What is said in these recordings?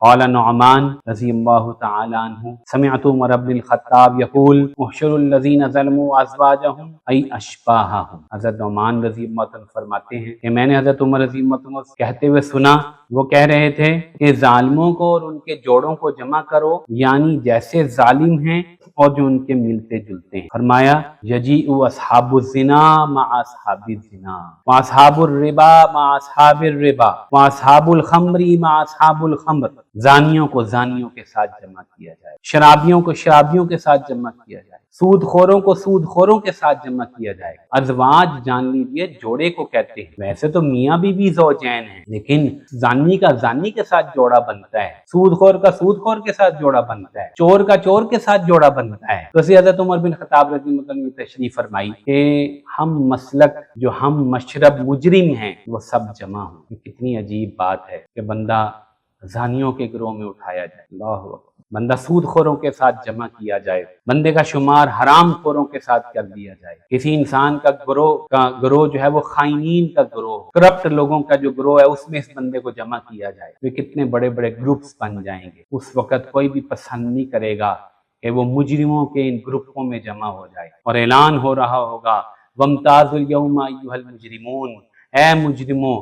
قال نعمان رضی اللہ تعالی عنہ سمعت عمر بن الخطاب یقول احشروا الذین ظلموا ازواجهم ای اشباہهم۔ حضرت نعمان رضی اللہ عنہ فرماتے ہیں کہ میں نے حضرت عمر رضی اللہ عنہ کہتے ہوئے سنا، وہ کہہ رہے تھے کہ ظالموں کو اور ان کے جوڑوں کو جمع کرو، یعنی جیسے ظالم ہیں اور جو ان کے ملتے جلتے ہیں۔ فرمایا یجیء اصحاب الزنا مع اصحاب الزنا واصحاب الربا مع اصحاب الربا واصحاب الخمر مع اصحاب الخمر۔ زانیوں کو زانیوں کے ساتھ جمع کیا جائے، شرابیوں کو شرابیوں کے ساتھ جمع کیا جائے، سود خوروں کو سود خوروں کے ساتھ جمع کیا جائے۔ ازواج جان لیجیے جوڑے کو کہتے ہیں، ویسے تو میاں بیوی زوجین ہیں، لیکن زانی کا زانی کے ساتھ جوڑا بنتا ہے، سود خور کا سود خور کے ساتھ جوڑا بنتا ہے، چور کا چور کے ساتھ جوڑا بنتا ہے۔ تو حضرت عمر بن خطاب رضی اللہ عنہ نے تشریف فرمائی کہ ہم مسلک جو ہم مشرب مجرم ہیں وہ سب جمع ہوں۔ یہ کتنی عجیب بات ہے کہ بندہ زانیوں کے گروہ میں اٹھایا جائے، اللہ اکبر، بندہ سود خوروں کے ساتھ جمع کیا جائے، بندے کا شمار حرام خوروں کے ساتھ کر دیا جائے، کسی انسان کا گروہ جو ہے وہ خائنین کا گروہ، کرپٹ لوگوں کا جو گروہ ہے اس میں اس بندے کو جمع کیا جائے، تو کتنے بڑے بڑے گروپس بن جائیں گے۔ اس وقت کوئی بھی پسند نہیں کرے گا کہ وہ مجرموں کے ان گروپوں میں جمع ہو جائے، اور اعلان ہو رہا ہوگا وَامْتَازُوا الْيَوْمَ أَيُّهَا الْمُجْرِمُونَ، اے مجرموں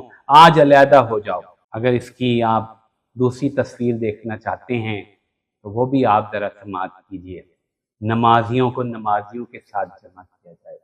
آج علیحدہ ہو جاؤ۔ اگر اس کی آپ دوسری تصویر دیکھنا چاہتے ہیں تو وہ بھی آپ ذرا سماعت کیجئے، نمازیوں کو نمازیوں کے ساتھ جمع کیا جائے۔